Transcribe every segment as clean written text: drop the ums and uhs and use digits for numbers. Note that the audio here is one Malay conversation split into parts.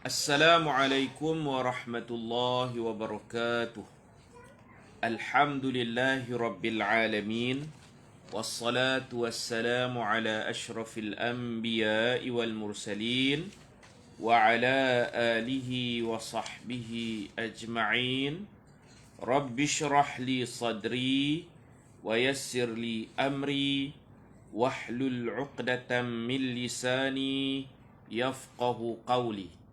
Assalamualaikum warahmatullahi wabarakatuh. Alhamdulillahi rabbil alamin. Wassalatu wassalamu ala ashrafil anbiya'i wal mursalin wa ala alihi wa sahbihi ajma'in. Rabbi shrah li sadri wa yassir li amri wahlul 'uqdatam min lisani yafqahu qawli.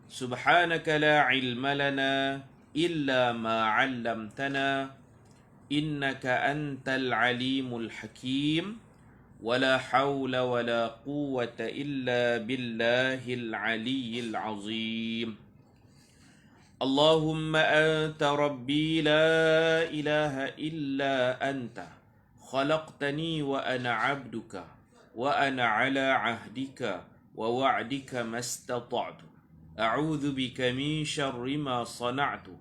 Subhanaka la ilma lana illa ma 'allamtana innaka antal alimul hakim wala hawla wala quwwata illa billahil aliyyil azim. Allahumma anta rabbi la ilaha illa anta khalaqtani wa ana 'abduka wa ana 'ala 'ahdika wa wa'dika mastata'tu. A'udzu bika min syarri ma sana'tu.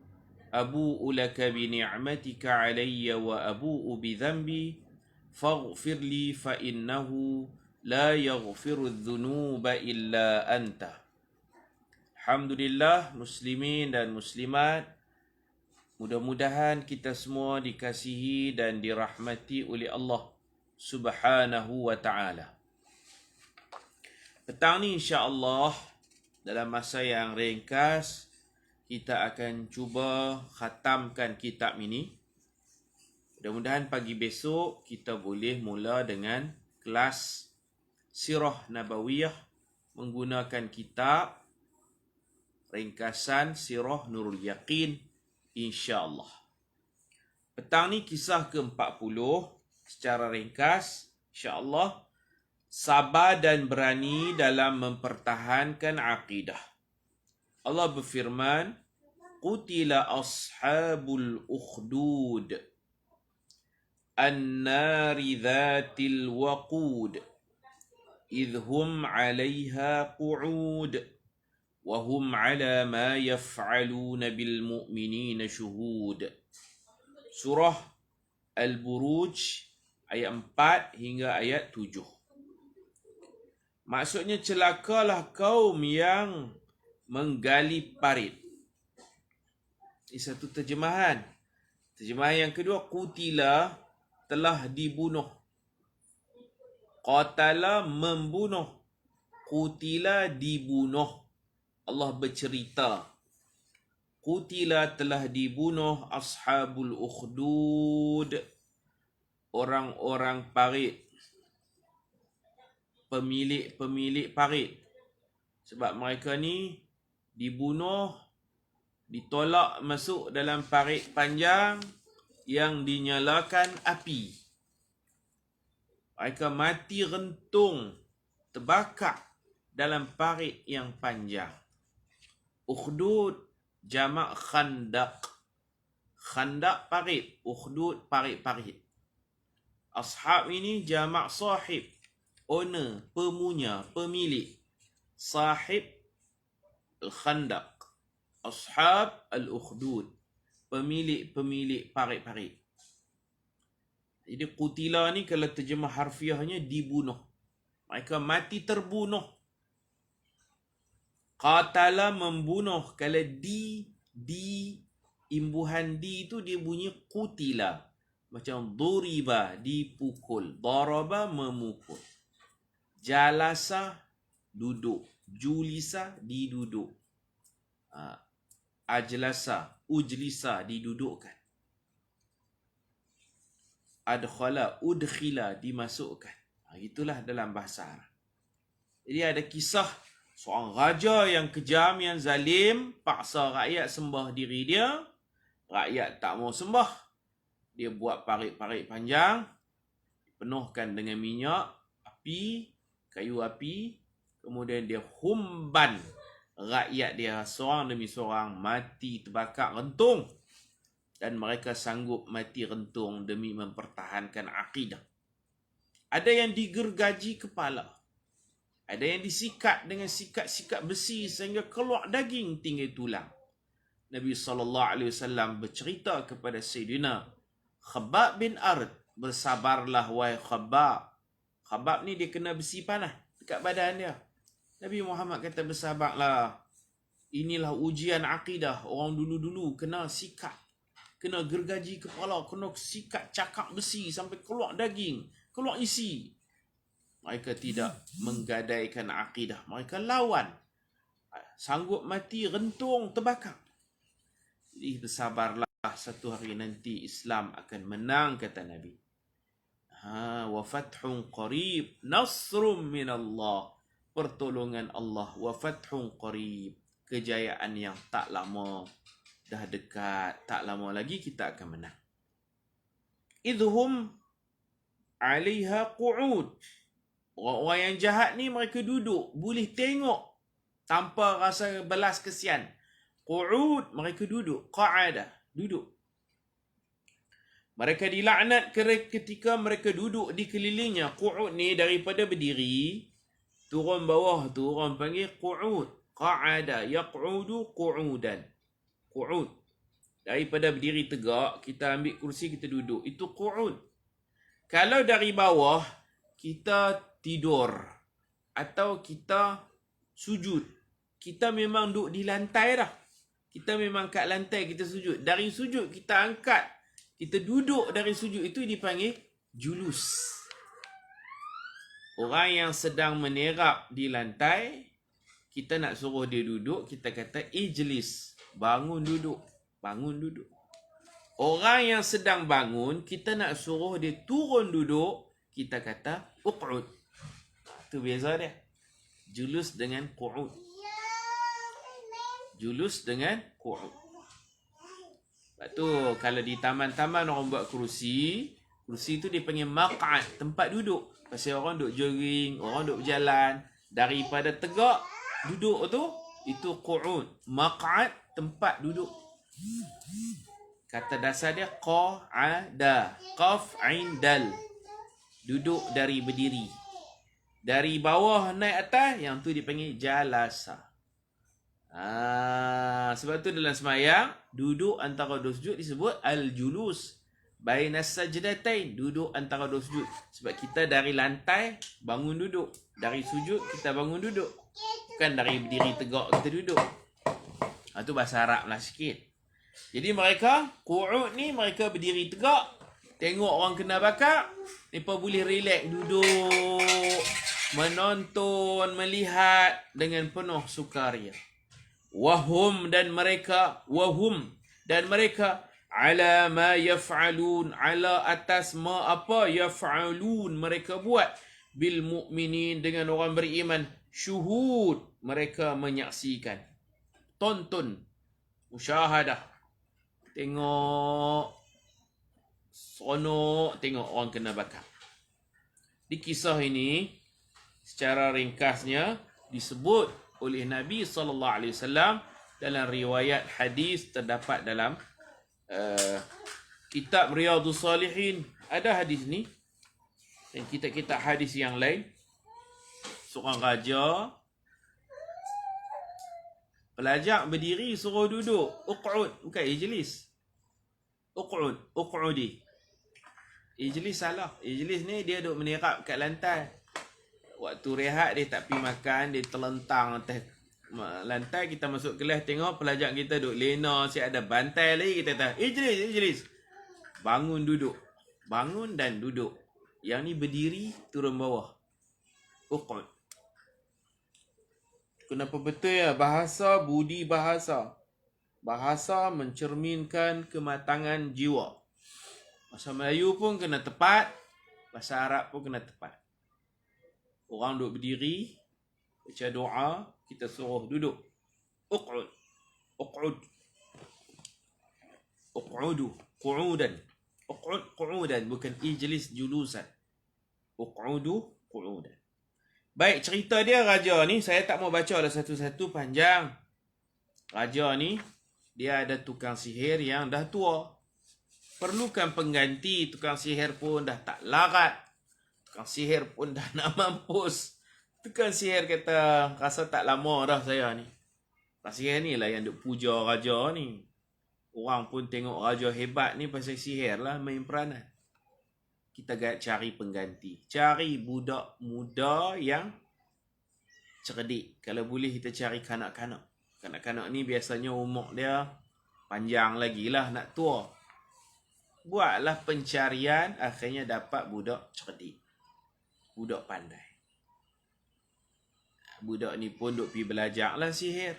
Abu'u laka bi ni'matika 'alayya wa abu'u bi dhanbi faghfir li fa innahu la yaghfiru adh-dhunuba illa anta. Alhamdulillah, muslimin dan muslimat, mudah-mudahan kita semua dikasihi dan dirahmati oleh Allah Subhanahu wa ta'ala. Petang ni insya-Allah dalam masa yang ringkas kita akan cuba khatamkan kitab ini. Mudah-mudahan pagi besok kita boleh mula dengan kelas Sirah Nabawiyah menggunakan kitab ringkasan Sirah Nurul Yaqin insya-Allah. Petang ni kisah ke-40 secara ringkas insya-Allah. Sabar dan berani dalam mempertahankan akidah. Allah berfirman, Qutila ashabul ukhdud an-nari dhatil waqud idhum 'alayha qu'ud wa hum 'ala ma yaf'aluna bil mu'minina syuhud. Surah Al-Buruj ayat 4 hingga ayat 7. Maksudnya celakalah kaum yang menggali parit. Ini satu terjemahan. Terjemahan yang kedua, qutila telah dibunuh. Qatala membunuh. Qutila dibunuh. Allah bercerita. Qutila telah dibunuh ashabul ukhdud, orang-orang parit. Pemilik parit. Sebab mereka ni dibunuh, ditolak masuk dalam parit panjang yang dinyalakan api. Mereka mati rentung, terbakar dalam parit yang panjang. Ukhdud jamak khandaq. Khandaq parit, ukhdud parit-parit. Ashab ini jamak sahib. Owner, pemunya, pemilik. Sahib al-khandaq. Ashab al-ukhdud. Pemilik parit-parit. Jadi qutila ni kalau terjemah harfiahnya dibunuh. Mereka mati terbunuh. Qatala membunuh. Kalau imbuhan di itu dia bunyi qutila. Macam duriba, dipukul. Daraba, memukul. Jalasa, duduk. Julisa, diduduk. Ajlasa, ujlisa, didudukkan. Adkhala, udkhila, dimasukkan. Itulah dalam bahasa Arab. Jadi ada kisah seorang raja yang kejam, yang zalim, paksa rakyat sembah diri dia. Rakyat tak mau sembah. Dia buat parit-parit panjang, penuhkan dengan minyak, api, kayu api, kemudian dia humban rakyat dia seorang demi seorang mati terbakar rentung, dan mereka sanggup mati rentung demi mempertahankan akidah. Ada yang digergaji kepala, ada yang disikat dengan sikat-sikat besi sehingga keluar daging tinggal tulang. Nabi SAW bercerita kepada Sayyidina Khabbab bin Ard, bersabarlah wahai Khabbab. Khabbab ni dia kena besi panah dekat badan dia. Nabi Muhammad kata bersabarlah. Inilah ujian akidah. Orang dulu-dulu kena sikat, kena gergaji kepala, kena sikat cakak besi sampai keluar daging, keluar isi. Mereka tidak menggadaikan akidah. Mereka lawan. Sanggup mati, rentung, terbakar. Jadi bersabarlah, satu hari nanti Islam akan menang, kata Nabi. Wa fathun qarib, nasrum minallah. Pertolongan Allah. Wa fathun qarib. Kejayaan yang tak lama. Dah dekat. Tak lama lagi kita akan menang. Idhum alaiha qu'ud. Orang-orang yang jahat ni mereka duduk. Boleh tengok. Tanpa rasa belas kesian. Qu'ud, mereka duduk. Qa'ada, duduk. Mereka dilaknat ketika mereka duduk di kelilingnya. Qu'ud ni daripada berdiri, turun bawah tu orang panggil qu'ud. Qa'ada, yaq'udu qu'udan. Qu'ud. Daripada berdiri tegak, kita ambil kursi, kita duduk. Itu qu'ud. Kalau dari bawah, kita tidur. Atau kita sujud. Kita memang duduk di lantai dah. Kita memang kat lantai kita sujud. Dari sujud kita angkat. Kita duduk dari sujud itu dipanggil julus. Orang yang sedang menerap di lantai, kita nak suruh dia duduk, kita kata ijlis. Bangun duduk. Bangun duduk. Orang yang sedang bangun, kita nak suruh dia turun duduk, kita kata uq'ud. Itu beza dia. Julus dengan qu'ud. Julus dengan qu'ud. Sebab tu kalau di taman-taman orang buat kerusi, kerusi tu dipanggil maq'ad, tempat duduk. Pasal orang duduk jogging, orang duduk berjalan, daripada tegak duduk tu, itu qu'ud. Maq'ad, tempat duduk. Kata dasar dia qa'ada, qaf ain dal. Duduk dari berdiri. Dari bawah naik atas, yang tu dipanggil jalasa. Sebab tu dalam semayang, duduk antara dua sujud disebut al-julus. Bainas sajdatain, duduk antara dua sujud. Sebab kita dari lantai bangun duduk. Dari sujud kita bangun duduk. Bukan dari berdiri tegak kita duduk. Itu bahasa Arab lah sikit. Jadi mereka, qu'ud ni mereka berdiri tegak. Tengok orang kena bakar, mereka boleh relax duduk, menonton, melihat dengan penuh sukaria. Wahum dan mereka ala ma yaf'alun, ala atas ma apa yaf'alun mereka buat, bil mu'minin dengan orang beriman, syuhud mereka menyaksikan, tonton, musyahadah, tengok, sonok, tengok orang kena bakar. Di kisah ini secara ringkasnya disebut oleh Nabi SAW dalam riwayat hadis terdapat dalam kitab Riyadhus Salihin. Ada hadis ni dan kitab-kitab hadis yang lain. Seorang raja pelajar berdiri suruh duduk. Uq'ud, bukan ijlis. Uq'ud, uq'udi. Ijlis salah. Ijlis ni dia duduk menerap kat lantai. Waktu rehat dia tak pergi makan, dia terlentang atas lantai. Kita masuk kelas tengok pelajar kita duduk lena, siap ada bantai lagi, kita kata ijlis. Bangun duduk. Bangun dan duduk. Yang ni berdiri turun bawah. Uq'ud. Kenapa betul ya? Bahasa, budi bahasa. Bahasa mencerminkan kematangan jiwa. Bahasa Melayu pun kena tepat. Bahasa Arab pun kena tepat. Orang duduk berdiri, baca doa, kita suruh duduk. Uq'ud. Uq'ud. Uq'udu. Qu'udan. Uq'ud qu'udan. Bukan ijlis julusan. Uq'udu qu'udan. Baik, cerita dia raja ni, saya tak mau baca lah satu-satu, panjang. Raja ni, dia ada tukang sihir yang dah tua. Perlukan pengganti, tukang sihir pun dah tak larat. Tukang sihir pun dah nak mampus. Tukang sihir kata, rasa tak lama dah saya ni. Tukang sihir ni lah yang duk puja raja ni. Orang pun tengok raja hebat ni pasal sihir lah, main peranan. Kita cari pengganti. Cari budak muda yang cerdik. Kalau boleh kita cari kanak-kanak. Kanak-kanak ni biasanya umur dia panjang lagi lah, nak tua. Buatlah pencarian, akhirnya dapat budak cerdik. Budak pandai. Budak ni pun duk pergi belajar lah sihir.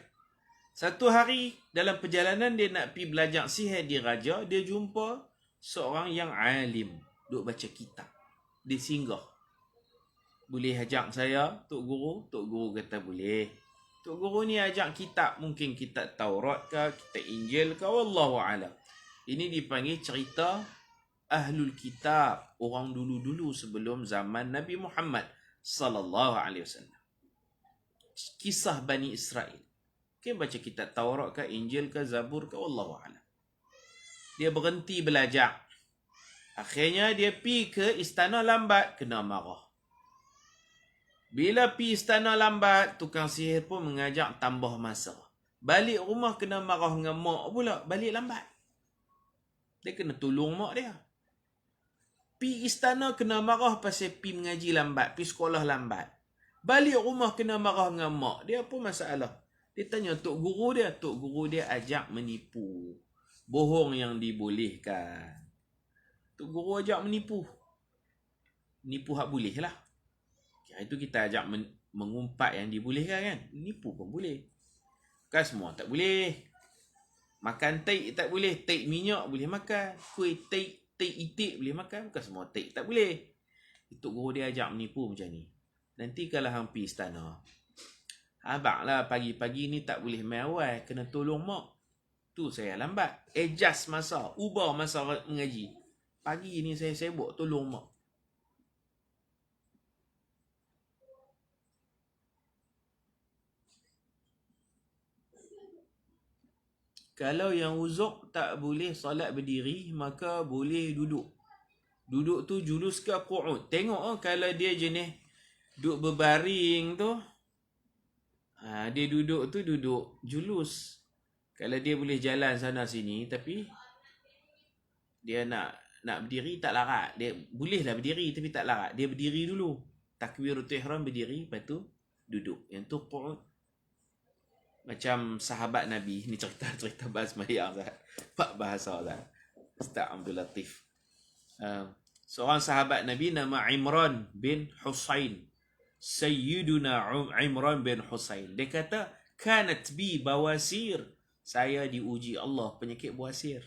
Satu hari dalam perjalanan dia nak pergi belajar sihir di raja, dia jumpa seorang yang alim, duk baca kitab. Dia singgah. Boleh ajak saya, Tok Guru? Tok Guru kata boleh. Tok Guru ni ajak kitab, mungkin kitab Taurat ke, kitab Injil ke, wallahu a'lam. Ini dipanggil cerita Ahlul Kitab, orang dulu-dulu sebelum zaman Nabi Muhammad sallallahu alaihi wasallam. Kisah Bani Israel. Mungkin baca kitab Taurat ke, Injil ke, Zabur ke, wallahu a'lam. Dia berhenti belajar. Akhirnya dia pergi ke istana lambat, kena marah. Bila pergi istana lambat, tukang sihir pun mengajak tambah masa. Balik rumah kena marah dengan mak pula, balik lambat. Dia kena tolong mak dia. Pergi istana kena marah pasal pergi mengaji lambat, pergi sekolah lambat. Balik rumah kena marah dengan mak. Dia apa masalah? Dia tanya Tok Guru dia. Tok Guru dia ajak menipu. Bohong yang dibolehkan. Tok Guru ajak menipu. Nipu hak boleh lah. Kira itu kita ajak mengumpat yang dibolehkan kan. Nipu pun boleh. Bukan semua tak boleh. Makan teik tak boleh. Teik minyak boleh makan. Kuih teik itik boleh makan. Bukan semua teik tak boleh. Tok Guru dia ajak menipu macam ni. Nanti kalau hang pergi istana, abang lah pagi-pagi ni tak boleh main awal. Kena tolong mak. Tu saya lambat. Adjust masa. Ubah masa mengaji. Pagi ni saya sibuk tolong mak. Kalau yang uzuk tak boleh solat berdiri, maka boleh duduk. Duduk tu julus ke qu'ud. Tengok kalau dia jenis duduk berbaring tu. Dia duduk tu duduk julus. Kalau dia boleh jalan sana sini tapi dia nak berdiri tak larat. Dia bolehlah berdiri tapi tak larat. Dia berdiri dulu. Takbiratul ihram berdiri, lepas tu duduk. Yang tu qu'ud. Macam sahabat Nabi. Ni cerita bahas mayang. Pak bahasa lah. Ustaz Abdul Latif. Seorang sahabat Nabi nama Imran bin Husain. Sayyiduna Imran bin Husain. Dia kata, kanat bi bawasir. Saya diuji Allah penyakit bawasir.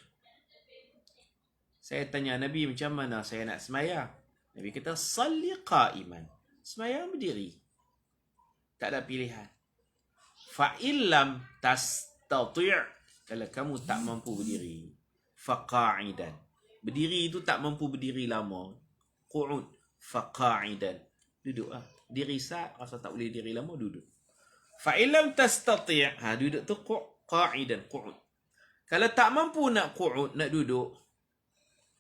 Saya tanya Nabi macam mana saya nak semayang. Nabi kata, salli qa'iman. Semayang berdiri. Tak ada pilihan. Fa'illam tastati' kalau kamu tak mampu berdiri. Faqa'idan. Berdiri itu tak mampu berdiri lama. Qu'ud. Faqa'idan. Duduk lah. Diri saat, rasa tak boleh diri lama, duduk. Fa'illam tastati' duduk tu qa'idan. Qu'ud. Kalau tak mampu nak qu'ud, nak duduk,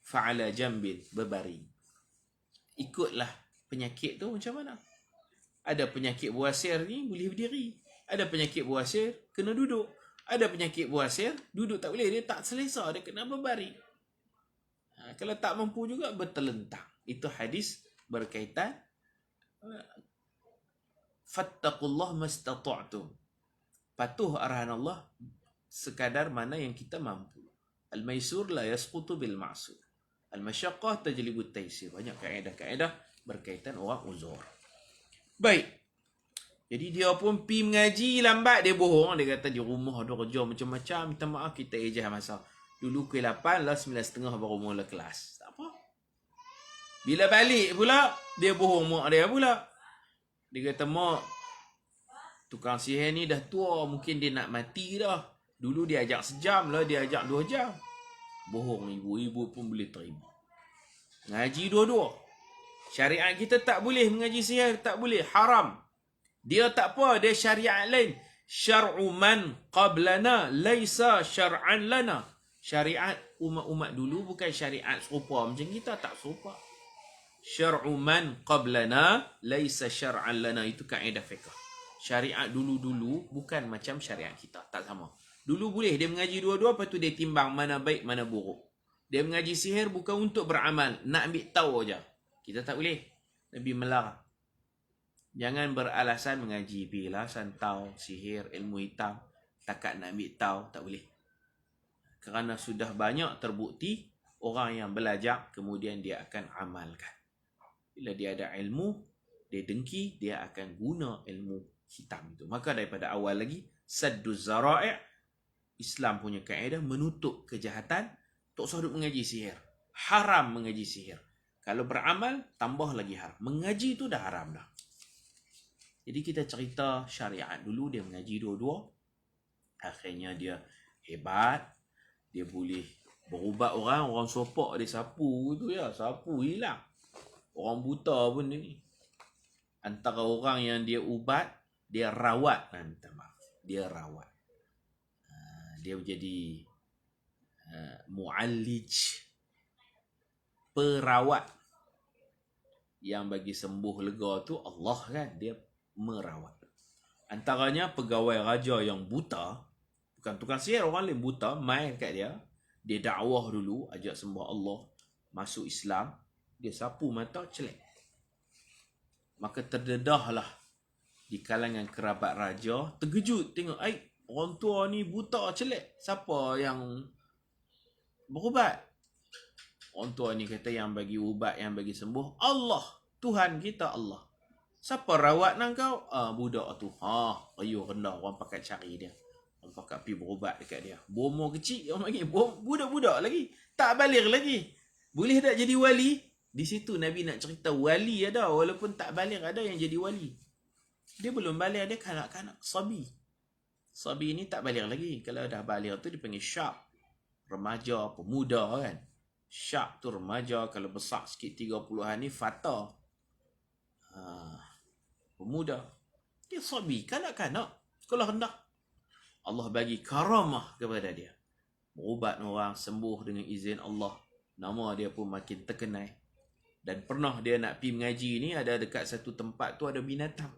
fa'ala jambin. Berbaring. Ikutlah penyakit tu macam mana. Ada penyakit buasir ni boleh berdiri. Ada penyakit buasir kena duduk. Ada penyakit buasir duduk tak boleh, dia tak selesa, dia kena berbaring. Kalau tak mampu juga bertelentang. Itu hadis berkaitan fattaqullah mastata'tum. Patuh arahan Allah sekadar mana yang kita mampu. Al-maisur la yasqutu bil ma'sur. Al-masyaqqah tajlibu at-taysir. Banyak kaedah-kaedah berkaitan orang uzur. Baik. Jadi dia pun pergi mengaji lambat, dia bohong. Dia kata di rumah ada kerja macam-macam. Minta maaf kita ejah masa. Dulu pukul 8 lah 9.30 baru mula kelas. Tak apa. Bila balik pula, dia bohong mak dia pula. Dia kata, mak, tukang sihir ni dah tua. Mungkin dia nak mati dah. Dulu dia ajak sejam lah, dia ajak 2 jam. Bohong ibu pun boleh terima. Ngaji dua-dua. Syariat kita tak boleh mengaji sihir. Tak boleh. Haram. Dia tak apa, dia syariat lain. Syar'u man qablana laisa syar'an lana. Syariat umat-umat dulu bukan syariat serupa macam kita, tak serupa. Syar'u man qablana laisa syar'an lana. Itu kaedah fiqh. Syariat dulu-dulu bukan macam syariat kita, tak sama. Dulu boleh dia mengaji dua-dua, lepas tu dia timbang mana baik mana buruk. Dia mengaji sihir bukan untuk beramal, nak ambil tahu aja. Kita tak boleh. Nabi melarang. Jangan beralasan mengaji bila santau, sihir, ilmu hitam. takat nak ambil tahu, tak boleh. Kerana sudah banyak terbukti orang yang belajar kemudian dia akan amalkan. Bila dia ada ilmu, dia dengki, dia akan guna ilmu hitam itu. Maka daripada awal lagi, sadduz zara'i', Islam punya kaedah menutup kejahatan. Tak usah duk mengaji sihir. Haram mengaji sihir. Kalau beramal, tambah lagi haram. Mengaji tu dah haram dah. Jadi kita cerita syariat dulu, dia mengaji dua-dua. Akhirnya dia hebat. Dia boleh berubat orang sopak dia sapu tu ya. Sapu hilang. Orang buta pun dia ni. Antara orang yang dia ubat, dia rawat. Dia rawat. Dia jadi mu'allij, perawat. Yang bagi sembuh lega tu Allah kan, dia merawat. Antaranya pegawai raja yang buta, bukan tukang sihir, orang lain buta, main kat dia. Dia dakwah dulu, ajak sembah Allah, masuk Islam, dia sapu mata, celek. Maka terdedahlah di kalangan kerabat raja, terkejut tengok, orang tua ni buta, celek. Siapa yang berubat? Orang tua ni kata yang bagi ubat, yang bagi sembuh, Allah. Tuhan kita Allah. Siapa rawat nang kau? Budak tu. Riuh rendah, orang pakai cari dia. Orang pakai pergi berubat dekat dia. Bomo kecil, orang panggil. Budak-budak lagi. Tak balik lagi. Boleh tak jadi wali? Di situ Nabi nak cerita wali ada. Walaupun tak balik ada yang jadi wali. Dia belum balik, dia kanak-kanak. Sabi. Sabi ni tak balik lagi. Kalau dah balik tu dipanggil syab. Remaja, pemuda kan. Syab tu remaja. Kalau besar sikit 30-an ni fata. Pemuda. Dia sabi, kanak-kanak. Sekolah rendah. Allah bagi karamah kepada dia. Berubat orang, sembuh dengan izin Allah. Nama dia pun makin terkenal. Dan pernah dia nak pergi mengaji ni, ada dekat satu tempat tu ada binatang.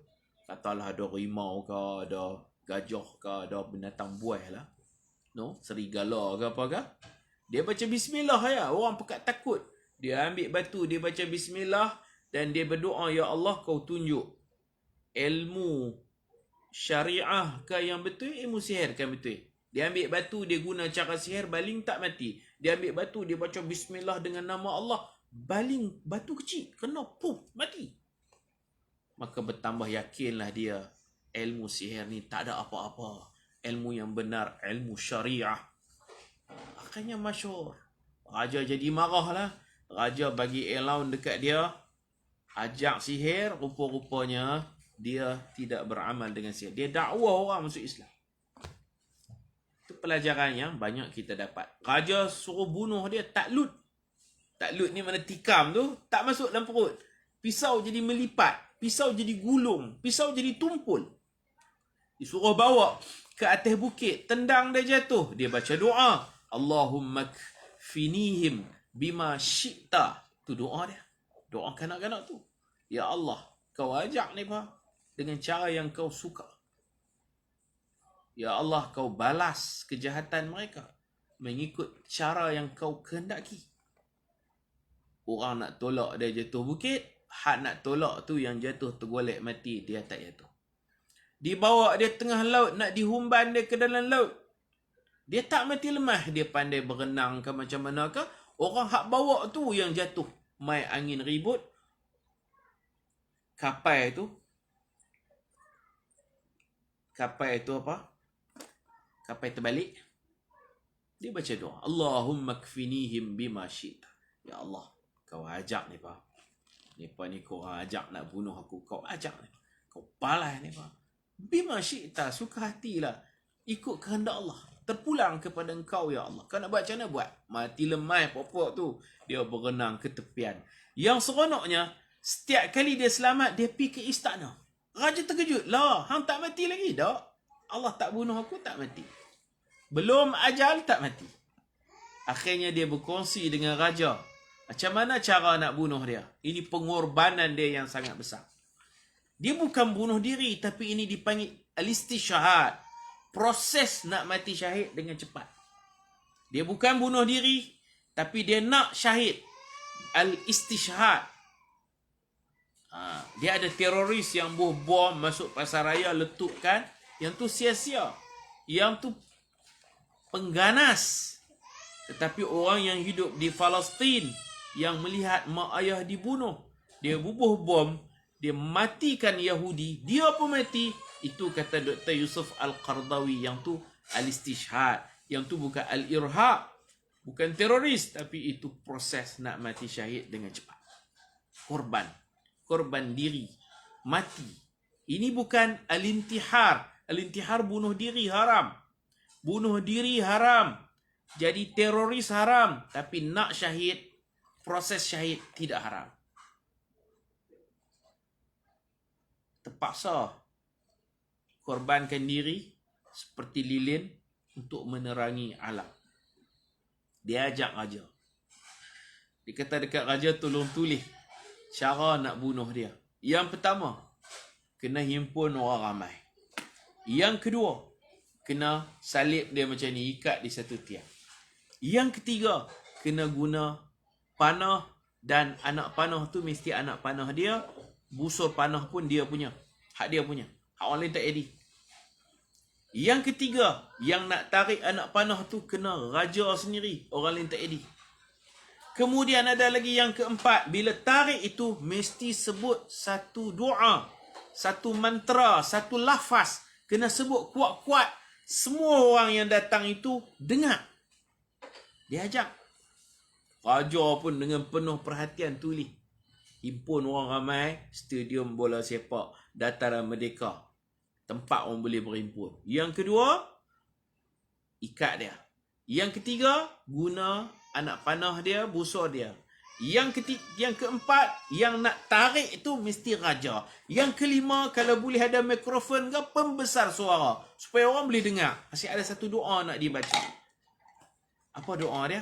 Katalah ada rimau ke, ada gajah ke, ada binatang buah lah. No, serigala ke apa ke. Dia baca bismillah ya. Orang pekat takut. Dia ambil batu, dia baca bismillah. Dan dia berdoa, ya Allah kau tunjuk ilmu syariah ke yang betul, ilmu sihir ke betul. Dia ambil batu, dia guna cara sihir, baling tak mati. Dia ambil batu, dia baca bismillah dengan nama Allah. Baling batu kecil, kena puf, mati. Maka bertambah yakinlah dia, ilmu sihir ni tak ada apa-apa. Ilmu yang benar, ilmu syariah. Akhirnya masyhur. Raja jadi marah lah. Raja bagi allowance dekat dia. Ajak sihir, rupa-rupanya dia tidak beramal dengan sihir. Dia dakwah orang masuk Islam. Itu pelajaran yang banyak kita dapat. Raja suruh bunuh dia, taklud. Taklud ni mana tikam tu, tak masuk dalam perut. Pisau jadi melipat. Pisau jadi gulung. Pisau jadi tumpul. Disuruh bawa ke atas bukit. Tendang dia jatuh. Dia baca doa. Allahumma kfinihim bima syi'ta. Tu doa dia. Doa kanak-kanak tu. Ya Allah, kau ajak mereka dengan cara yang kau suka. Ya Allah, kau balas kejahatan mereka mengikut cara yang kau kehendaki. Orang nak tolak dia jatuh bukit, hak nak tolak tu yang jatuh tergolek mati, dia tak jatuh. Dibawa dia tengah laut, nak dihumban dia ke dalam laut. Dia tak mati lemah, dia pandai berenang ke macam mana ke. Orang hak bawa tu yang jatuh. Mai angin ribut, kapal tu apa? Kapal terbalik. Dia baca doa, Allahumma kfinihim bima syi'ta. Ya Allah, kau ajak mereka. Mereka ni kau ajak nak bunuh aku. Kau ajak mereka. Kau balas mereka. Bima syi'ta, suka hatilah. Ikut kehendak Allah. Terpulang kepada engkau ya Allah. Kau nak buat macam mana buat? Mati lemah popok tu. Dia berenang ke tepian. Yang seronoknya, setiap kali dia selamat, dia pergi ke istana. Raja terkejut. Lah, hang tak mati lagi? Tak. Allah tak bunuh aku, tak mati. Belum ajal, tak mati. Akhirnya dia berkongsi dengan raja. Macam mana cara nak bunuh dia? Ini pengorbanan dia yang sangat besar. Dia bukan bunuh diri, tapi ini dipanggil al-istishhad. Proses nak mati syahid dengan cepat. Dia bukan bunuh diri, tapi dia nak syahid. Al-istishhad. Dia ada teroris yang buh bom masuk pasar raya, letupkan. Yang tu sia-sia. yang tu pengganas. Tetapi orang yang hidup di Palestin yang melihat mak ayah dibunuh, dia bubuh bom, dia matikan Yahudi, dia pun mati. Itu kata Dr. Yusuf Al-Qardawi, yang tu al-istishhad, yang tu bukan al-irhab, bukan teroris, tapi itu proses nak mati syahid dengan cepat. Korban diri, mati. Ini bukan al-intihar. Al-intihar bunuh diri haram. Bunuh diri haram. Jadi teroris haram. Tapi nak syahid, proses syahid tidak haram. Terpaksa korbankan diri seperti lilin untuk menerangi alam. Dia ajak raja. Dia kata dekat raja, tolong tulis cara nak bunuh dia. Yang pertama, kena himpun orang ramai. Yang kedua, kena salib dia macam ni, ikat di satu tiang. Yang ketiga, kena guna panah, dan anak panah tu mesti anak panah dia. Busur panah pun dia punya. Hak dia punya. Hak orang lain tak edit. Yang ketiga, yang nak tarik anak panah tu kena raja sendiri. Orang lain tak edit. Kemudian ada lagi yang keempat. Bila tarik itu, mesti sebut satu doa, satu mantra, satu lafaz. Kena sebut kuat-kuat. Semua orang yang datang itu dengar. Dia ajak. Raja pun dengan penuh perhatian tulis. Himpun orang ramai, stadium bola sepak, Dataran Merdeka. Tempat orang boleh berhimpun. Yang kedua, ikat dia. Yang ketiga, guna anak panah dia, busur dia. Yang keempat, yang nak tarik itu mesti raja. Yang kelima, kalau boleh ada mikrofon ke, pembesar suara. Supaya orang boleh dengar. Masih ada satu doa nak dibaca. Apa doa dia?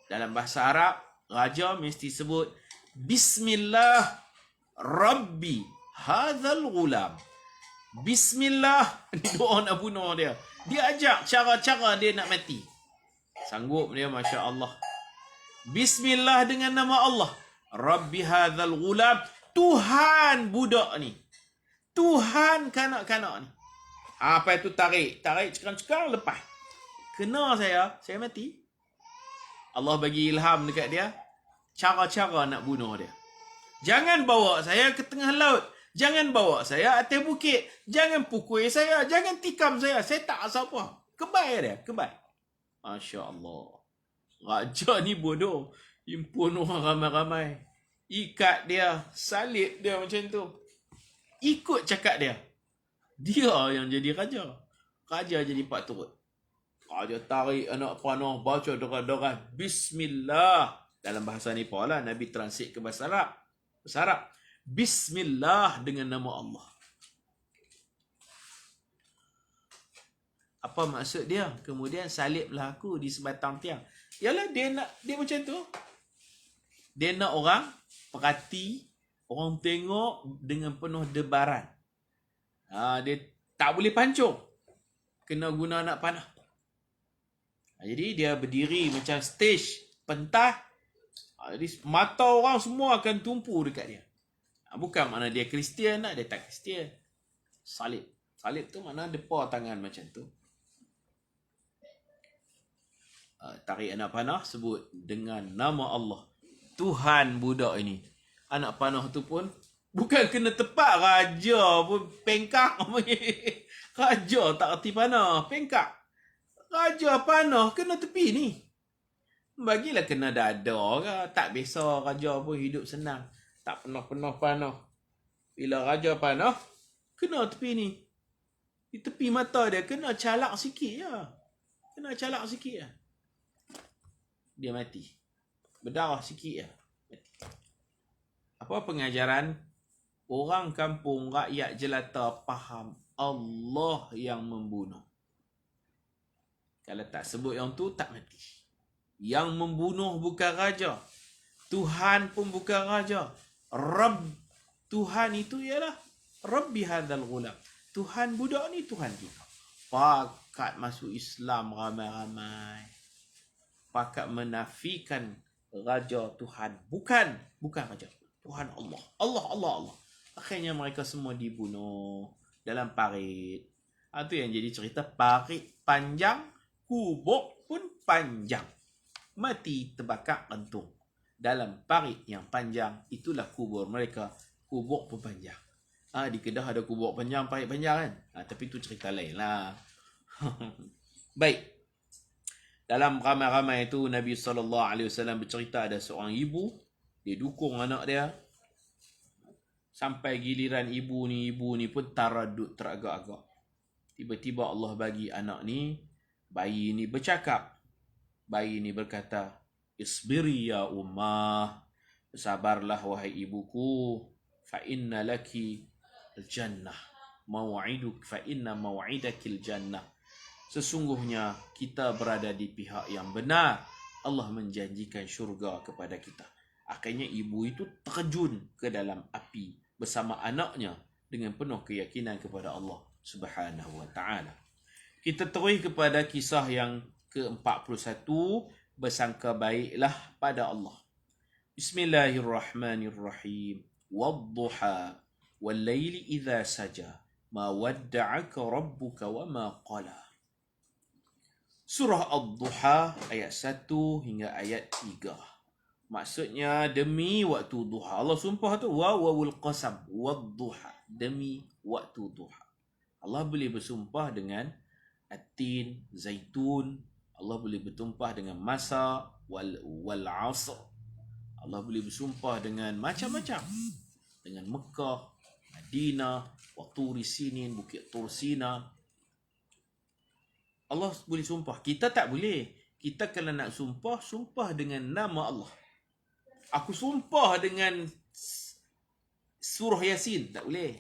Dalam bahasa Arab, raja mesti sebut, Bismillah Rabbi hadzal ghulam. Bismillah. Ini doa nak bunuh dia. Dia ajak cara-cara dia nak mati. Sanggup dia, Masya Allah. Bismillah dengan nama Allah. Rabbi hadzal ghulam. Tuhan budak ni. Tuhan kanak-kanak ni. Apa itu tarik? Tarik cekang-cekang, lepas. Kena saya mati. Allah bagi ilham dekat dia. Cara-cara nak bunuh dia. Jangan bawa saya ke tengah laut. Jangan bawa saya atas bukit. Jangan pukul saya. Jangan tikam saya. Saya tak rasa apa. Kebai dia. Kebai. Masya Allah. Raja ni bodoh. Himpun orang ramai-ramai. Ikat dia. Salib dia macam tu. Ikut cakap dia. Dia yang jadi raja. Raja jadi pak turut. Raja tarik anak panah. Baca doa-doa. Bismillah. Dalam bahasa Nepal lah. Nabi translate ke bahasa Arab. Bahasa Arab. Bismillah dengan nama Allah. Apa maksud dia? Kemudian saliblah aku di sebatang tiang. Yalah, dia macam tu. Dia nak orang perhati, orang tengok dengan penuh debaran. Dia tak boleh pancung. Kena guna anak panah. Jadi dia berdiri macam stage, pentas. Jadi mata orang semua akan tumpu dekat dia. Bukan makna dia Kristian lah, dia tak Kristian. Salib. Salib tu makna depa tangan macam tu. Tarik anak panah, sebut dengan nama Allah. Tuhan budak ini. Anak panah tu pun bukan kena tepat, raja pun pengkak. Raja tak erti panah, pengkak. Raja panah kena tepi ni. Bagilah kena dada ke. Tak biasa raja pun hidup senang. Tak pernah panah. Bila raja panah, kena tepi ni. Di tepi mata dia, kena calak sikit je. Kena calak sikit je. Dia mati. Berdarah sikit je. Mati. Apa pengajaran? Orang kampung, rakyat jelata faham Allah yang membunuh. Kalau tak sebut yang tu, tak mati. Yang membunuh bukan raja. Tuhan pun bukan raja. Rabb. Tuhan itu ialah Rabbi hadzal ghulam. Tuhan budak ni Tuhan kita. Pakat masuk Islam ramai-ramai. Pakat menafikan raja Tuhan. Bukan raja. Tuhan Allah. Allah. Akhirnya mereka semua dibunuh dalam parit. Itu yang jadi cerita parit panjang, kubur pun panjang. Mati terbakar gantung. Dalam parit yang panjang, itulah kubur mereka. Kubur pun panjang. Di Kedah ada kubur panjang, parit panjang kan? Tapi itu cerita lain lah. Baik. Dalam ramai-ramai itu Nabi SAW bercerita ada seorang ibu, dia dukung anak dia. Sampai giliran ibu ni pun taradud, teragak-agak. Tiba-tiba Allah bagi anak ni, bayi ni bercakap. Bayi ni berkata, "Isbiri ya ummah, bersabarlah wahai ibuku, fa inna laki al-jannah, maw'iduk fa inna maw'idakil jannah." Sesungguhnya kita berada di pihak yang benar. Allah menjanjikan syurga kepada kita. Akhirnya ibu itu terjun ke dalam api bersama anaknya dengan penuh keyakinan kepada Allah Subhanahu wa taala. Kita terus kepada kisah yang ke-41, bersangka baiklah pada Allah. Bismillahirrahmanirrahim. Wadduha wal-laili idza saja ma wadda'aka rabbuka wa ma qala. Surah Ad-Duha ayat 1 hingga ayat 3. Maksudnya demi waktu duha. Allah sumpah tu wawul qasam wad-duha, demi waktu duha. Allah boleh bersumpah dengan atin, zaitun. Allah boleh bersumpah dengan masa wal asr. Allah boleh bersumpah dengan macam-macam. Dengan Mekah, Madinah, wa Turi Sinin, Bukit Tur Sina. Allah boleh sumpah. Kita tak boleh. Kita kalau nak sumpah dengan nama Allah. Aku sumpah dengan surah Yasin. Tak boleh.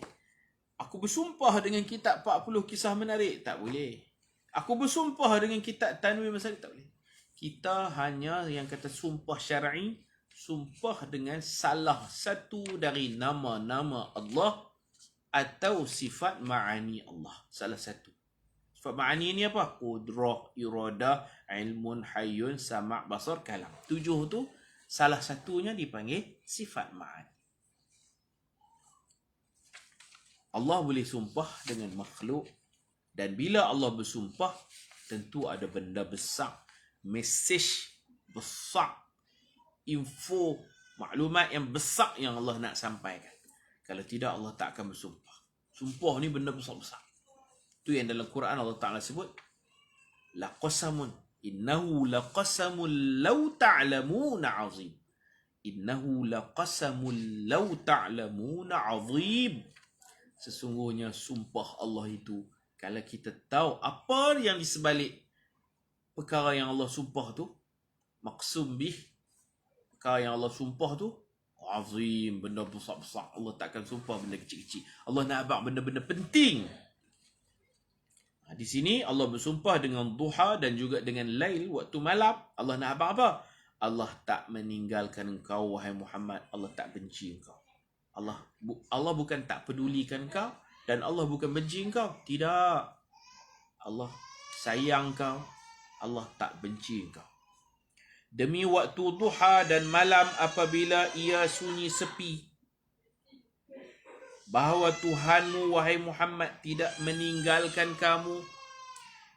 Aku bersumpah dengan kitab 40 kisah menarik. Tak boleh. Aku bersumpah dengan kitab Tanwir Masalih. Tak boleh. Kita hanya yang kata sumpah syar'i. Sumpah dengan salah satu dari nama-nama Allah atau sifat ma'ani Allah. Salah satu. Sifat ma'ani ni apa? Qudrah, iradah, ilmun, hayyun, sama', basar, kalam. 7 tu salah satunya dipanggil sifat ma'ani. Allah boleh sumpah dengan makhluk. Dan bila Allah bersumpah, tentu ada benda besar, mesej besar, info, maklumat yang besar yang Allah nak sampaikan. Kalau tidak, Allah tak akan bersumpah. Sumpah ni benda besar-besar. Itu yang dalam Quran Allah Ta'ala sebut, laqasamun, innahu laqasamun law ta'lamuna azim. Innahu laqasamun law ta'lamuna azim. Sesungguhnya sumpah Allah itu, kalau kita tahu apa yang di sebalik perkara yang Allah sumpah tu, maksum bih, perkara yang Allah sumpah tu azim, benda besar-besar. Allah takkan sumpah benda kecil-kecil. Allah nak abang benda-benda penting. Di sini Allah bersumpah dengan duha dan juga dengan lail, waktu malam. Allah nak abang apa? Allah tak meninggalkan engkau wahai Muhammad. Allah tak benci engkau. Allah bukan tak pedulikan engkau dan Allah bukan benci engkau. Tidak. Allah sayang engkau. Allah tak benci engkau. Demi waktu duha dan malam apabila ia sunyi sepi, bahawa Tuhanmu wahai Muhammad tidak meninggalkan kamu,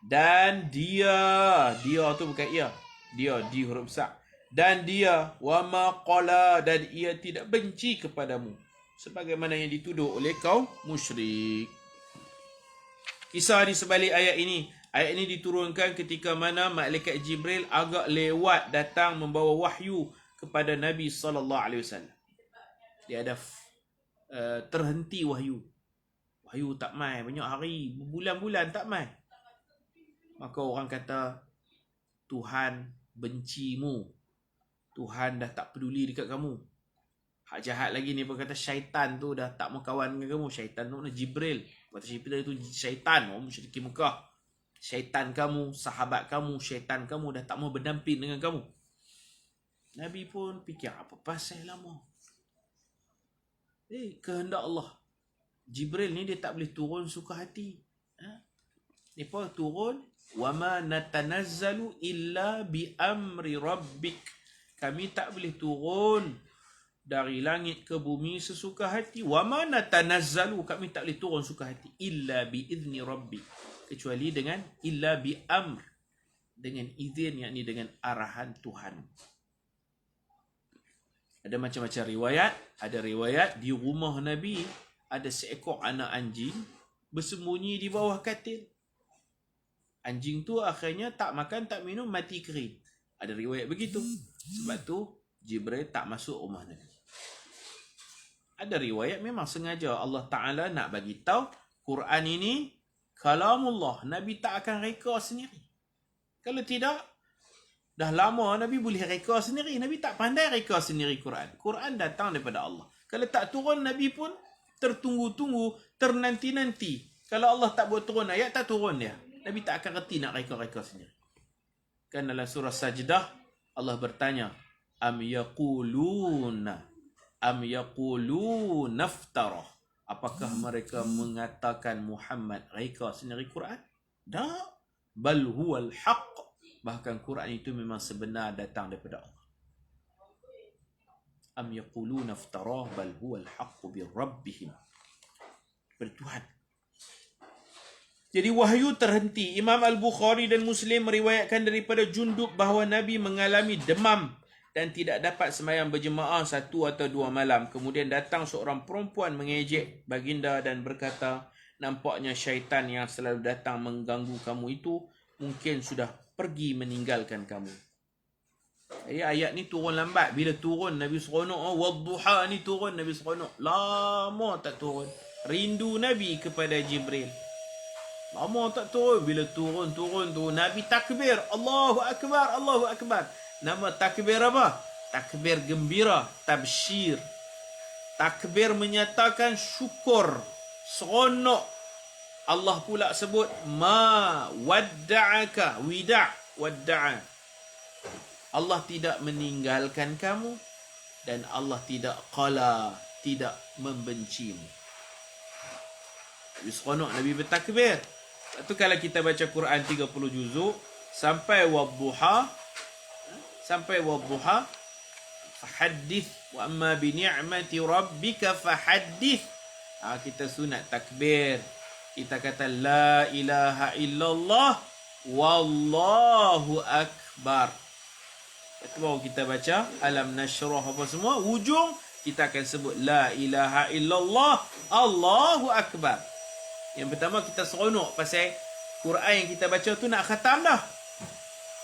dan dia tu bukan ia, dia di huruf besar, dan dia wa ma qala, dan ia tidak benci kepadamu sebagaimana yang dituduh oleh kaum musyrik. Kisah di sebalik ayat ini diturunkan ketika mana malaikat Jibril agak lewat datang membawa wahyu kepada Nabi SAW. Dia ada terhenti wahyu. Wahyu tak mai banyak hari, berbulan-bulan tak mai. Maka orang kata Tuhan bencimu. Tuhan dah tak peduli dekat kamu. Hak jahat lagi ni pun kata syaitan tu dah tak mau kawan dengan kamu. Syaitan tu mana Jibril. Kata Jibril tu syaitan, orang musyrikin Mekah. Syaitan kamu, sahabat kamu, syaitan kamu dah tak mau berdamping dengan kamu. Nabi pun fikir apa pasal lama. Kehendak Allah. Jibril ni dia tak boleh turun suka hati. Dia pun turun, wama natanazzalu illa bi amri rabbik. Kami tak boleh turun dari langit ke bumi sesuka hati. Wa ma natanazzalu, kami tak boleh turun suka hati illa bi idzni rabbi, kecuali dengan illa bi amr, dengan izin, yakni dengan arahan Tuhan. Ada macam-macam riwayat. Ada riwayat di rumah Nabi ada seekor anak anjing bersembunyi di bawah katil. Anjing tu akhirnya tak makan, tak minum, mati kering. Ada riwayat begitu. Sebab tu Jibril tak masuk rumah Nabi. Ada riwayat memang sengaja Allah Ta'ala nak bagi tahu Quran ini kalamullah. Nabi tak akan reka sendiri. Kalau tidak, dah lama Nabi boleh reka sendiri. Nabi tak pandai reka sendiri Quran. Quran datang daripada Allah. Kalau tak turun, Nabi pun tertunggu-tunggu, ternanti-nanti. Kalau Allah tak buat turun ayat, tak turun dia. Nabi tak akan reti nak reka-reka sendiri. Kan dalam surah Sajdah, Allah bertanya, Am yaquluna naftarah. Apakah mereka mengatakan Muhammad reka sendiri Quran? Tak. Bal huwal haqq. Bahkan Quran itu memang sebenar datang daripada Allah. Am yaquluna naftarah bal huwal haqq bi rabbihim. Bertuhan. Jadi wahyu terhenti. Imam Al-Bukhari dan Muslim meriwayatkan daripada Jundub bahawa Nabi mengalami demam dan tidak dapat sembahyang berjemaah 1 atau 2 malam. Kemudian datang seorang perempuan mengejek baginda dan berkata, nampaknya syaitan yang selalu datang mengganggu kamu itu mungkin sudah pergi meninggalkan kamu. Ayat ni turun lambat. Bila turun Nabi seronok. Wadduha ni turun Nabi seronok. Lama tak turun. Rindu Nabi kepada Jibril. Lama tak turun. Bila turun Nabi takbir. Allahu Akbar, Allahu Akbar. Nama takbir apa? Takbir gembira, tabsyir. Takbir menyatakan syukur, seronok. Allah pula sebut ma wadda'aka, wida' wadda'a. Allah tidak meninggalkan kamu dan Allah tidak qala, tidak membencimu. Nabi seronok, Nabi bertakbir. Itu kalau kita baca Quran 30 juzuk sampai wadduha, fahaddith wa amma bi ni'mati rabbika fahaddith. Kita sunat takbir. Kita kata la ilaha illallah wallahu akbar. Itu baru kita baca alam nashrah apa semua. Hujung kita akan sebut la ilaha illallah Allahu akbar. Yang pertama kita seronok pasal Quran yang kita baca tu nak khatam dah.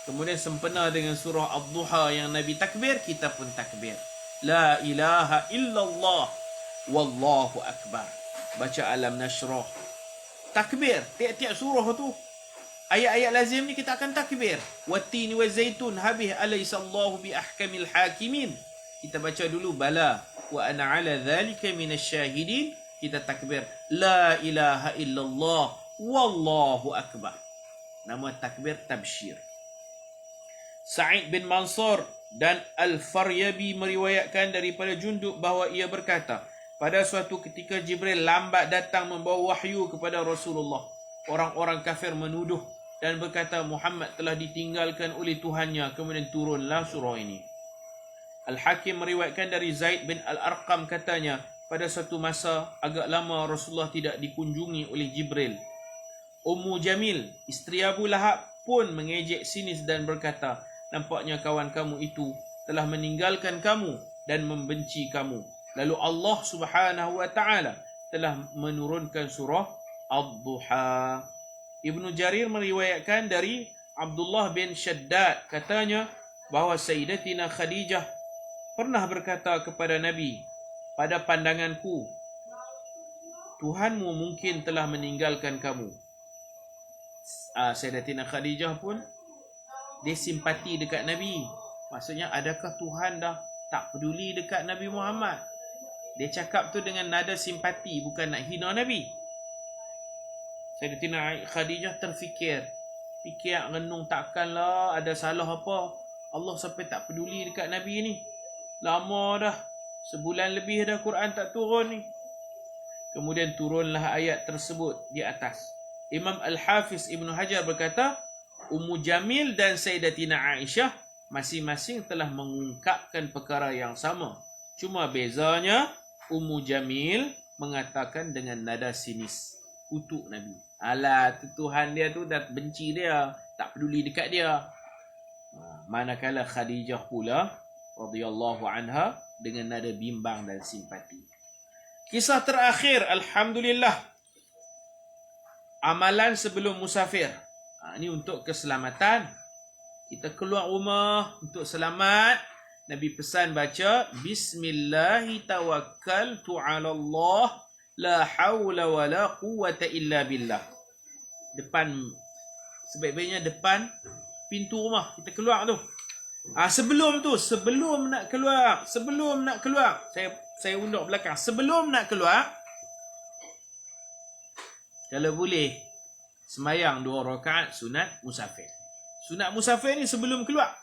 Kemudian sempena dengan surah Ad-Duha yang Nabi takbir, kita pun takbir. La ilaha illallah wallahu akbar. Baca alam nashrah. Takbir. Tiap-tiap surah tu. Ayat-ayat lazim ni kita akan takbir. Wattini wa zaitun habih alaysallahu bi ahkamil hakimin. Kita baca dulu bala. Wa ana ala dhalika minasyahidin. Kita takbir. La ilaha illallah wallahu akbar. Nama takbir tabsyir. Sa'id bin Mansur dan Al-Faryabi meriwayatkan daripada Jundub bahawa ia berkata, pada suatu ketika Jibril lambat datang membawa wahyu kepada Rasulullah. Orang-orang kafir menuduh dan berkata Muhammad telah ditinggalkan oleh Tuhannya. Kemudian turunlah surah ini. Al-Hakim meriwayatkan dari Zaid bin Al-Arqam katanya, pada suatu masa agak lama Rasulullah tidak dikunjungi oleh Jibril. Ummu Jamil, isteri Abu Lahab pun mengejek sinis dan berkata, nampaknya kawan kamu itu telah meninggalkan kamu dan membenci kamu. Lalu Allah Subhanahu wa taala telah menurunkan surah Ad-Duha. Ibnu Jarir meriwayatkan dari Abdullah bin Shaddad katanya bahawa Sayyidatina Khadijah pernah berkata kepada Nabi, pada pandanganku Tuhanmu mungkin telah meninggalkan kamu. Sayyidatina Khadijah pun dia simpati dekat Nabi. Maksudnya adakah Tuhan dah tak peduli dekat Nabi Muhammad? Dia cakap tu dengan nada simpati, bukan nak hina Nabi. Sayyidatina Khadijah terfikir. Fikir renung, takkanlah ada salah apa Allah sampai tak peduli dekat Nabi ni. Lama dah. Sebulan lebih dah Quran tak turun ni. Kemudian turunlah ayat tersebut di atas. Imam Al-Hafiz Ibn Hajar berkata, Ummu Jamil dan Sayyidatina Aisyah masing-masing telah mengungkapkan perkara yang sama. Cuma bezanya Ummu Jamil mengatakan dengan nada sinis, kutuk Nabi. Alah, tu Tuhan dia tu dah benci dia, tak peduli dekat dia. Manakala Khadijah pula radhiyallahu anha dengan nada bimbang dan simpati. Kisah terakhir, alhamdulillah, amalan sebelum musafir. Ini untuk keselamatan. Kita keluar rumah untuk selamat. Nabi pesan baca Bismillahi tawakkaltu ala Allah la hawla wa la quwwata illa billah. Depan, sebaik-baiknya depan pintu rumah kita keluar tu. Sebelum nak keluar, saya undur belakang. Sebelum nak keluar, kalau boleh semayang 2 rakaat sunat musafir. Sunat musafir ni sebelum keluar.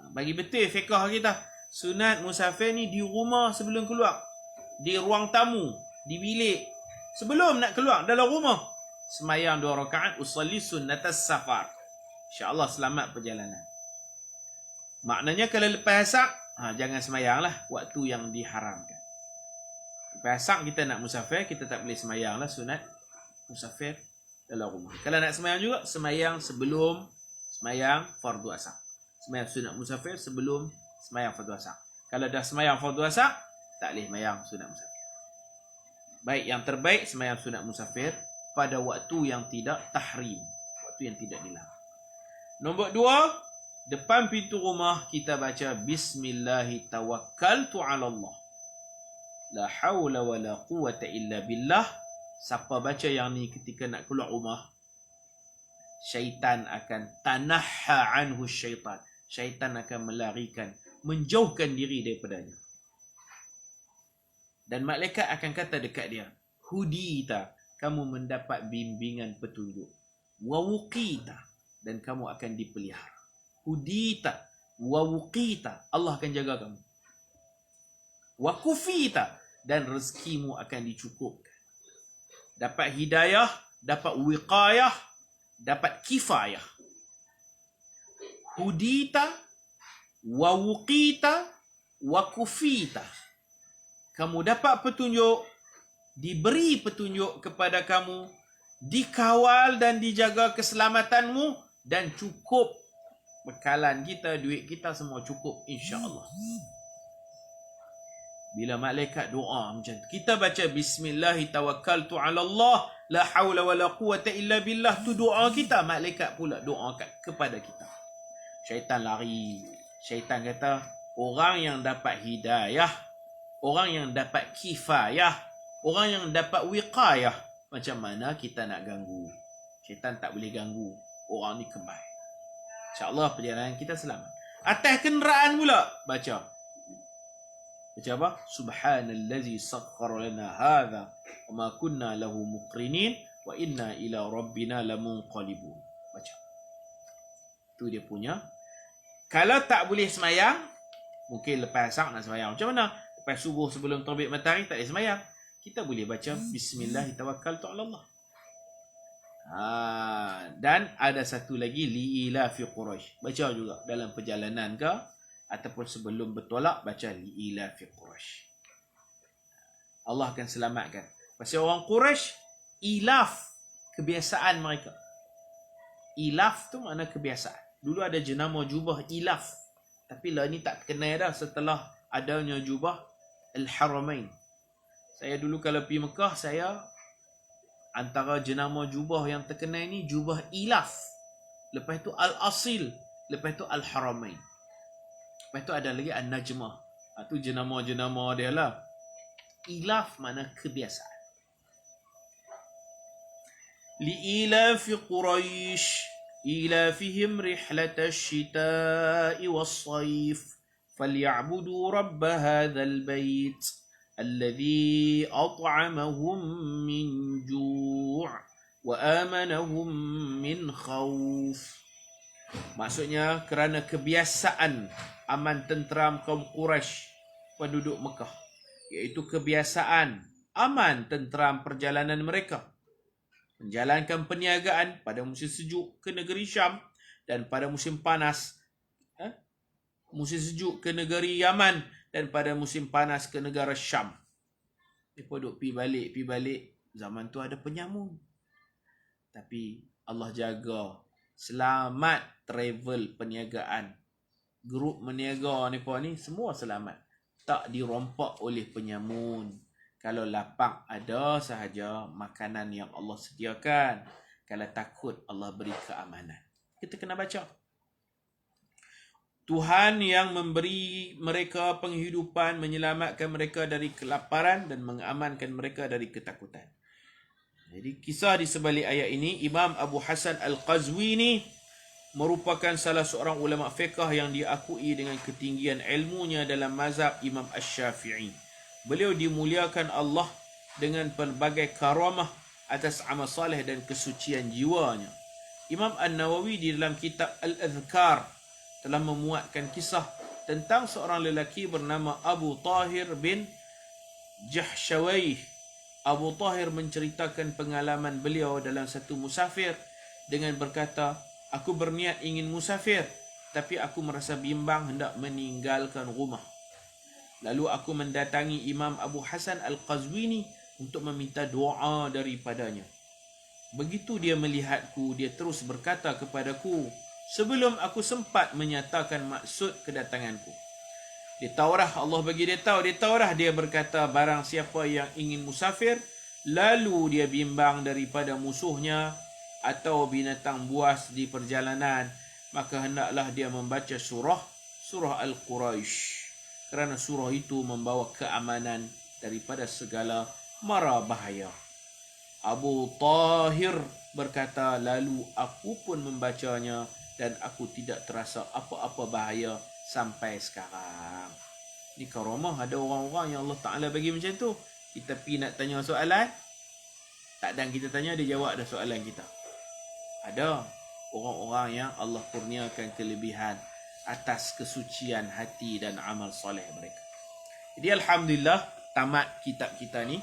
Bagi betul fiqh kita, sunat musafir ni di rumah sebelum keluar, di ruang tamu, di bilik sebelum nak keluar dalam rumah, semayang 2 rakaat usalli sunnatas safar. InsyaAllah selamat perjalanan. Maknanya kalau lepas asar, jangan semayang lah waktu yang diharamkan. Lepas asar kita nak musafir, kita tak boleh semayang lah sunat musafir dalam rumah. Kalau nak semayang juga, semayang sebelum semayang fardu asar. Semayang sunat musafir sebelum semayang fardu asar. Kalau dah semayang fardu asar, tak boleh semayang sunat musafir. Baik, yang terbaik semayang sunat musafir pada waktu yang tidak tahrim, waktu yang tidak dilarang. Nombor 2, depan pintu rumah kita baca Bismillahi tawakkaltu ala Allah la hawla wa la quwwata illa billah. Siapa baca yang ni ketika nak keluar rumah, syaitan akan tanahha anhu syaitan. Syaitan akan melarikan, menjauhkan diri daripadanya. Dan malaikat akan kata dekat dia, hudita, kamu mendapat bimbingan petunjuk. Wa wuqita, dan kamu akan dipelihara. Hudita wa wuqita, Allah akan jaga kamu. Wa kufita, dan rezekimu akan dicukupkan. Dapat hidayah, dapat wiqayah, dapat kifayah. Hudita wa wuqita wa kufita. Kamu dapat petunjuk, diberi petunjuk kepada kamu, dikawal dan dijaga keselamatanmu, dan cukup bekalan kita, duit kita semua cukup insya-Allah. Bila malaikat doa macam tu, kita baca Bismillahi tawakkaltu ala Allah la hawla wa la quwwata illa billah, tu doa kita, malaikat pula doa kepada kita. Syaitan lari. Syaitan kata, orang yang dapat hidayah, orang yang dapat kifayah, orang yang dapat wiqayah, macam mana kita nak ganggu? Syaitan tak boleh ganggu orang ni kebal. InsyaAllah perjalanan kita selamat. Atas kenderaan pula baca apa? Subhanallazi sakhkhara lana hadha wa ma kunna lahu muqrinin wa inna ila rabbina lamunqalibun. Baca. Tu dia punya. Kalau tak boleh semayang, mungkin lepas asar nak semayang. Macam mana? Lepas subuh sebelum terbit matahari tak boleh semayang, kita boleh baca Bismillahirrahmanirrahim Allah. Dan ada satu lagi, li'ila fi Quraisy. Baca juga dalam perjalanan ke ataupun sebelum bertolak, baca li'ila fi Quraisy. Allah akan selamatkan. Pasal orang Quraisy, ilaf kebiasaan mereka. Ilaf tu makna kebiasaan. Dulu ada jenama jubah ilaf, tapi lah ni tak terkenal dah setelah adanya jubah Al-Haramain. Saya dulu kalau pergi Mekah, saya antara jenama jubah yang terkenal ni jubah ilaf. Lepas tu Al-Asil, lepas tu Al-Haramain. Lepas tu ada lagi An-Najmah. Itu jenama-jenama dia lah. Ilaf makna kebiasaan. Li'ilafi Quraisy إيلافهم رحلة الشتاء والصيف فليعبدوا رب هذا البيت الذي أطعمهم من جوع وآمنهم من خوف. Maksudnya kerana kebiasaan aman tenteram kaum Quraisy, penduduk Mekah, iaitu kebiasaan aman tenteram perjalanan mereka, menjalankan perniagaan pada musim sejuk ke negeri Syam, dan pada musim panas, musim sejuk ke negeri Yaman, dan pada musim panas ke negara Syam. Mereka duk pi balik. Zaman tu ada penyamun. Tapi Allah jaga selamat travel perniagaan. Grup meniaga mereka ni semua selamat. Tak dirompak oleh penyamun. Kalau lapang ada sahaja makanan yang Allah sediakan. Kalau takut Allah beri keamanan. Kita kena baca. Tuhan yang memberi mereka penghidupan, menyelamatkan mereka dari kelaparan dan mengamankan mereka dari ketakutan. Jadi kisah di sebalik ayat ini, Imam Abu Hasan Al-Qazwini merupakan salah seorang ulama fiqh yang diakui dengan ketinggian ilmunya dalam mazhab Imam Asy-Syafi'i. Beliau dimuliakan Allah dengan pelbagai karamah atas amal saleh dan kesucian jiwanya. Imam An-Nawawi di dalam kitab Al-Adhkar telah memuatkan kisah tentang seorang lelaki bernama Abu Tahir bin Jahshawaih. Abu Tahir menceritakan pengalaman beliau dalam satu musafir dengan berkata, aku berniat ingin musafir, tapi aku merasa bimbang hendak meninggalkan rumah. Lalu aku mendatangi Imam Abu Hasan Al-Qazwini untuk meminta doa daripadanya. Begitu dia melihatku, dia terus berkata kepadaku, sebelum aku sempat menyatakan maksud kedatanganku. Dia tahu dah, Allah bagi dia tahu dah, dia berkata, barang siapa yang ingin musafir, lalu dia bimbang daripada musuhnya atau binatang buas di perjalanan, maka hendaklah dia membaca surah Al-Quraisy. Kerana surah itu membawa keamanan daripada segala mara bahaya. Abu Tahir berkata, lalu aku pun membacanya dan aku tidak terasa apa-apa bahaya sampai sekarang. Ni karamah, ada orang-orang yang Allah Ta'ala bagi macam tu. Kita pergi nak tanya soalan, tak dan kita tanya, dia jawab dah soalan kita. Ada orang-orang yang Allah kurniakan kelebihan atas kesucian hati dan amal soleh mereka. Jadi alhamdulillah, tamat kitab kita ni.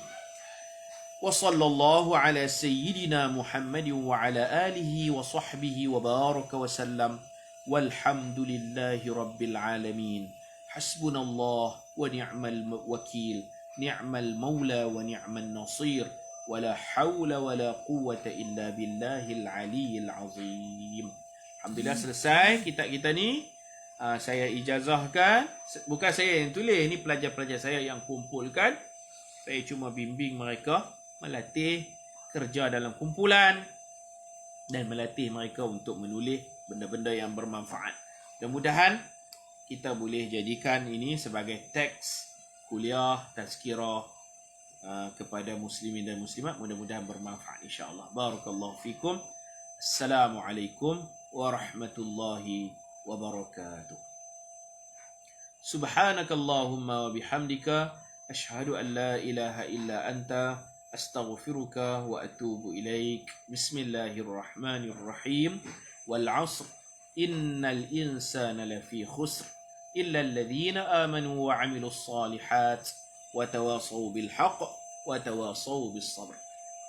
Wa sallallahu ala sayyidina Muhammadin wa ala alihi wa sahbihi wa baraka wa sallam. Walhamdulillahi rabbil alamin. Hasbunallah wa ni'mal wakil. Ni'mal maula wa ni'mal nasir. Wala hawla wala quwwata illa billahil aliyyil azim. Alhamdulillah, selesai kitab kita ni. Saya ijazahkan, bukan saya yang tulis, ni pelajar-pelajar saya yang kumpulkan. Saya cuma bimbing mereka, melatih kerja dalam kumpulan dan melatih mereka untuk menulis benda-benda yang bermanfaat. Mudah-mudahan kita boleh jadikan ini sebagai teks kuliah tazkirah kepada muslimin dan muslimat. Mudah-mudahan bermanfaat insya-Allah. Barakallahu fikum. Assalamualaikum warahmatullahi wabarakatuh. Subhanakallahumma wa bihamdika asyhadu an la ilaha illa anta astaghfiruka wa atubu ilaik. Bismillahirrahmanirrahim. Wal 'asr innal insana lafi khusr illa alladhina amanu wa 'amilus salihat wa tawasaw bil haqq wa tawasaw bis sabr.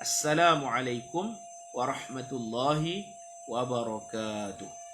Assalamu alaikum warahmatullahi wabarakatuh.